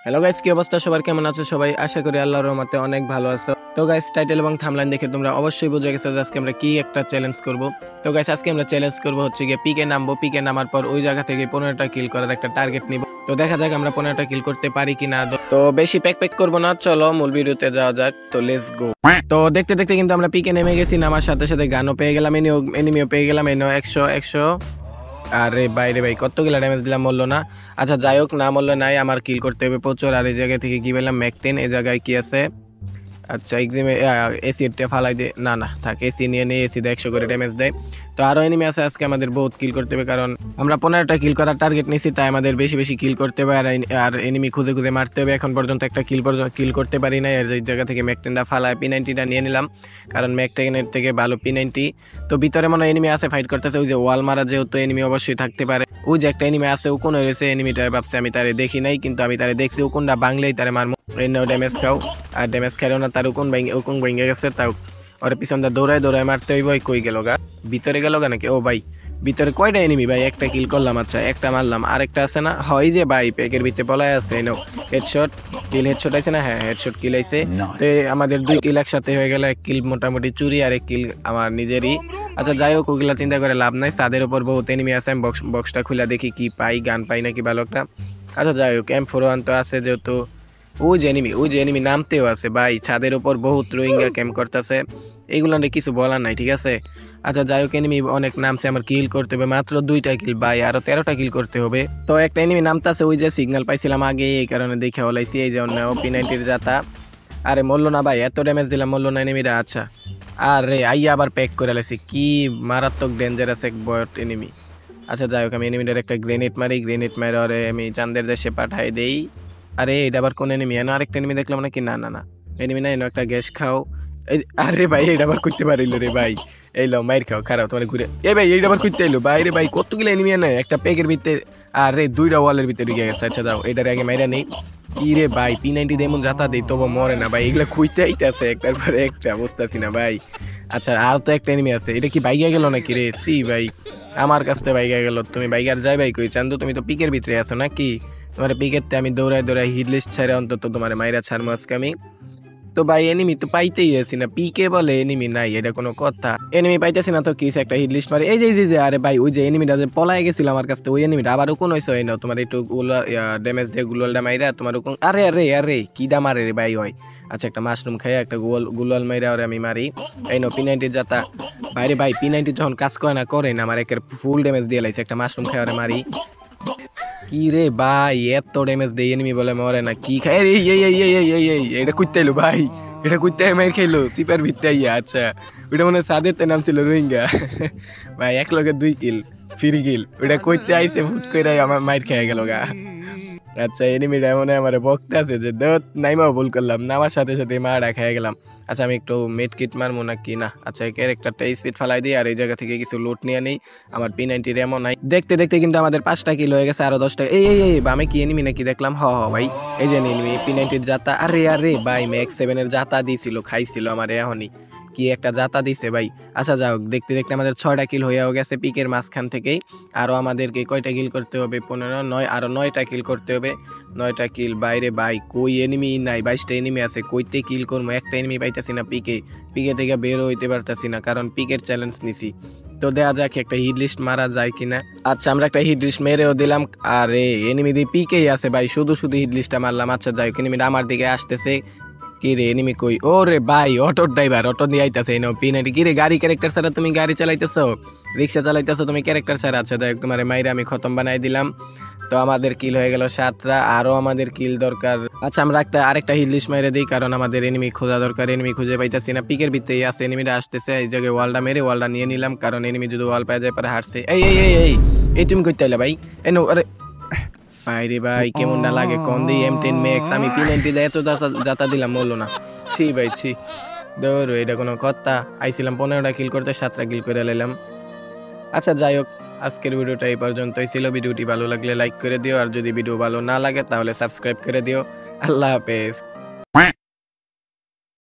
Hello guys, কি অবস্থা সবার? কেমন আছো সবাই? আশা করি আল্লাহর রহমতে অনেক ভালো আছো। তো গাইস, টাইটেল এবং থাম্বনেল দেখে তোমরা অবশ্যই বুঝে গেছো যে আজকে আমরা কি একটা চ্যালেঞ্জ করব। তো গাইস, আজকে আমরা চ্যালেঞ্জ করব হচ্ছে গিয়ে পিকে নামবো। পিকে নামার পর ওই জায়গা থেকে 15টা কিল করার একটা টার্গেট নিব। তো দেখা যাক আমরা 15টা কিল করতে পারি কিনা। তো বেশি প্যাক প্যাক করবো না, চলো মূল ভিডিওতে যাওয়া যাক। তো লেটস গো। তো দেখতে দেখতে কিন্তু আমরা পিকে নেমে গেছি, নামার সাথে সাথে গানও পেয়ে গেলাম, এনিমিও পেয়ে গেলাম। এনো 100 আরে বাইরে ভাই কতগুলা ড্যামেজ দিলাম, মরলো না। আচ্ছা যাই হোক, না মরলো নাই, আমার কিল করতে হবে প্রচুর। আর এই জায়গা থেকে কি পেলাম? ম্যাকটেন। এই জায়গায় কি আছে? আচ্ছা এক্সিমে এসিটা ফালাই দে, না না থাক, এসি নিয়ে নিয়ে এসি 100 করে ড্যামেজ দেয়। তো আরো এনিমি আছে, আজকে আমাদের বহুত কিল করতে হবে, কারণ আমরা 15টা কিল করার টার্গেট নিছি, তাই আমাদের বেশি বেশি কিল করতে হবে। আর এনিমি খুঁজে খুঁজে মারতে হবে। এখন পর্যন্ত একটা কিল করতে পারি না। এর এই জায়গা থেকে ম্যাকটেনটা ফালায় P90টা নিয়ে নিলাম, কারণ ম্যাকটেনের থেকে ভালো P90। তো ভিতরে মনে এনিমি আছে, ফাইট করতেছে। ওই যে ওয়াল মারা, যেহেতু এনিমি অবশ্যই থাকতে পারে। ওই যে একটা এনিমি আছে, উকুন হয়েছে এনিমিটা, ভাবছে আমি তারে দেখি নাই, কিন্তু আমি তারে দেখছি। উকুনটা বাংলেই তারে মারমু। এনে ড্যামেজ খাও, আর ড্যামেজ খাইও না। তার উকুন ভেঙে গেছে, তাও ওর পিছনটা দৌড়ায় দৌড়ায় মারতে হইব। কই গেল গা? ভিতরে গেল গা নাকি? ও ভাই, ভিতরে কয়টা এনিমি ভাই? একটা কিল করলাম, আচ্ছা একটা মারলাম, আরেকটা আছে না? হয় যে ভাই প্যাকের ভিতরে পলায় আছে। এনো হেডশট কিল, হেডশট আইছে না? হ্যাঁ হেডশট কিল আইছে। তো আমাদের 2 কিল একসাথে হয়ে গেল। 1 কিল মোটামুটি চুরি, আর 1 কিল আমার নিজেরই। আচ্ছা যাই হোক, ওগুলা চিন্তা করে লাভ নাই। ছাদের উপর বহুত এনিমি আছে, আমি বক্সটা খুলে দেখি কি পাই, গান পাই নাকি ভালো একটা। আচ্ছা যাই হোক, M4 তো আছে যেহেতু। ওই যে এনিমি নামতেও আছে ভাই, ছাদের উপর বহুত রোহিঙ্গা ক্যাম্প করতেছে। এইগুলো নিয়ে কিছু বলার নাই, ঠিক আছে। আচ্ছা যাই হোক, এনিমি অনেক নামছে, আমার কিল করতে হবে মাত্র 2টা কিল ভাই, আরো 13টা কিল করতে হবে। তো একটা এনিমি নামতাছে, ওই যে সিগন্যাল পাইছিলাম আগে, এই কারণে দেখে হলাইছি। এই জন্য P90 যাতা। আরে মরলো না ভাই, এত ড্যামেজ দিলাম, মরলো না এনিমিটা। আচ্ছা আরে আইয়া আবার প্যাক করে লাইছি, কি মারাত্মক ডেঞ্জারাস এক বট এনিমি। আচ্ছা যাই হোক, আমি এনিমিটার একটা গ্রেনেড মারি, গ্রেনেড মারি ওরে আমি চান্দের দেশে পাঠাই দেই। আরে এটা আবার কোন এনিমি? এনো আরেকটা এনিমি দেখলাম নাকি? না না না, এনিমি না, এনো একটা গ্যাস খাও। আরে ভাই এটা আবার করতে পারিল রে ভাই। এই লো মাইর খাও, খারাপ তোমার ঘুরে। এই ভাই এইটা আবার করতে এলো ভাই রে ভাই, কতগুলো এনিমি না একটা প্যাকের ভিতরে। আরে 2টা ওয়ালের ভিতরে ঢুকে গেছে। আচ্ছা দাও, এটার আগে মাইরা নেই। কি রে ভাই, P90 দেমন যাতা দেই তবু মরে না ভাই, এগুলা খুইতে আইতাছে একটার পরে একটা, বুঝতাছি না ভাই। আচ্ছা আর তো একটা এনিমি আছে, এটা কি বাইকে গেল নাকি রে? সি ভাই, আমার কাছ থেকে বাইকে গেল। তুমি বাইকার যাই ভাই কই চান্দু? তুমি তো পিকের ভিতরে আছো নাকি? তোমার পিকেতে আমি দৌড়ায় দৌড়ায় হিট লিস্ট ছেড়ে অন্তত তোমার মাইরা ছাড়বো আজকে আমি। তো ভাই এনিমি তো পাইতেই আছি না, পিকে বলে এনিমি নাই, এটা কোনো কথা? এনিমি পাইতেছি না তো কি একটা হিট লিস্ট মারি। এই যে আরে ভাই, ওই যে এনিমিটা যে পলায় গেছিল আমার কাছ থেকে, ওই এনিমিটা আবার কোন হইছে? হয় না তোমার একটু ড্যামেজ দিয়ে গুলালটা মাইরা তোমার কোন। আরে আরে আরে কি দা মারে রে ভাই হয়। আচ্ছা একটা মাশরুম খাই, একটা গুলাল মাইরা ওরে আমি মারি। এই নো P90 যাতা। বাইরে ভাই P90 যখন কাজ করে না আমার একের ফুল ড্যামেজ দিয়ে লাইছে। একটা মাশরুম খাই ওরে মারি। কি রে ভাই, এত ড্যামেজ দেই এনিমি বলে মরে না? কি খায়? এই এটা কইতে এলো ভাই, এটা কইতে মাইর খাইলো চিপার ভিত্তে আইয়া। আচ্ছা ওইটা মনে হয় সাদের নাম ছিল রোহিঙ্গা। ভাই এক লগে 2 কিল, ফ্রি কিল, ওইটা কইতে আইছে ফুট কইরা আমার মাইর খেয়ে গেল গা। আচ্ছা এনিমিটা মনে হয় আমার বকতে আছে যে দত নাইমা ভুল করলাম, নামার সাথে সাথে মারা খেয়ে গেলাম। আচ্ছা আমি একটু মেড কিট মারবো নাকি? না, আচ্ছা ক্যারেক্টারটা স্পিড ফালাই দিই, আর এই জায়গা থেকে কিছু লুট নিয়ে নেই। আমার P90 এমন নাই। দেখতে দেখতে কিন্তু আমাদের 5টা কিল হয়ে গেছে, আরো 10টা। এই বামে কি এনিমি নাকি দেখলাম? হ ভাই, এই যে এনিমি P90 জাতা। আরে আরে ভাই ম্যাক্স 7 এর জাতা দিছিল, খাইছিল আমার এখনই। কি একটা জাতা দিছে ভাই। আচ্ছা যাও, দেখতে দেখতে আমাদের 6টা কিল হয়েও গেছে পিকের মাঝখান থেকেই। আরো আমাদেরকে কয়টা কিল করতে হবে? 15, 9, আরো 9টা কিল করতে হবে। 9টা কিল বাইরে ভাই, কই এনিমি নাই? 22টা এনিমি আছে, কইতে কিল করবো? একটা এনিমি পাইতাছি না পিকে। পিকে থেকে বের হইতে পারতাছি না, কারণ পিকের চ্যালেঞ্জ নিছি। তো দেখা যাক একটা হিট লিস্ট মারা যায় কিনা। আচ্ছা আমরা একটা হিট লিস্ট মেরেও দিলাম। আরে এনিমি দিয়ে পিকেই আছে ভাই, শুধু শুধু হিট লিস্টটা মারলাম। আচ্ছা যাই হোক, এনিমিটা আমার দিকে আসতেছে। কি রে এনিমি কই? ও রে ভাই, অটো ড্রাইভার, অটো দিয়ে আইতাছে। এনো P90। কি রে গাড়ি ক্যারেক্টার ছাড়া তুমি গাড়ি চালাইতেছো? রিক্সা চালাইতেছো তুমি ক্যারেক্টার ছাড়া? আচ্ছা দেখ তোমার মাইরা আমি খতম বানাই দিলাম। তো আমাদের কিল হয়ে গেল 7টা, আরো আমাদের কিল দরকার। আচ্ছা আমরা আরেকটা হিট লিস্ট মেরে দিই, কারণ আমাদের এনিমি খোঁজা দরকার। এনিমি খুঁজে পাইতাছি না, পিকের ভিতরেই আছে এনিমিটা, আসতেছে। এই জায়গায় ওয়ালটা মেরে ওয়ালটা নিয়ে নিলাম, কারণ এনিমি যদি ওয়াল পাওয়া যায় পরে হারছে। এই তুমি কইতে আইলা ভাই? এনো আরে ভাইরে ভাই, কেমন না লাগে কোন দি? M10 ম্যাক্স আমি P90 দিয়ে এত যাতা দিলাম, বললো না। ছি ভাই ছি, ধরো এটা কোনো কথা? আইছিলাম 15টা কিল করতে, 7টা কিল করে লাইলাম। আচ্ছা যাই হোক, আজকের ভিডিওটা এই পর্যন্তই ছিল। ভিডিওটি ভালো লাগলে লাইক করে দিও, আর যদি ভিডিও ভালো না লাগে তাহলে সাবস্ক্রাইব করে দিও। আল্লাহ হাফেজ।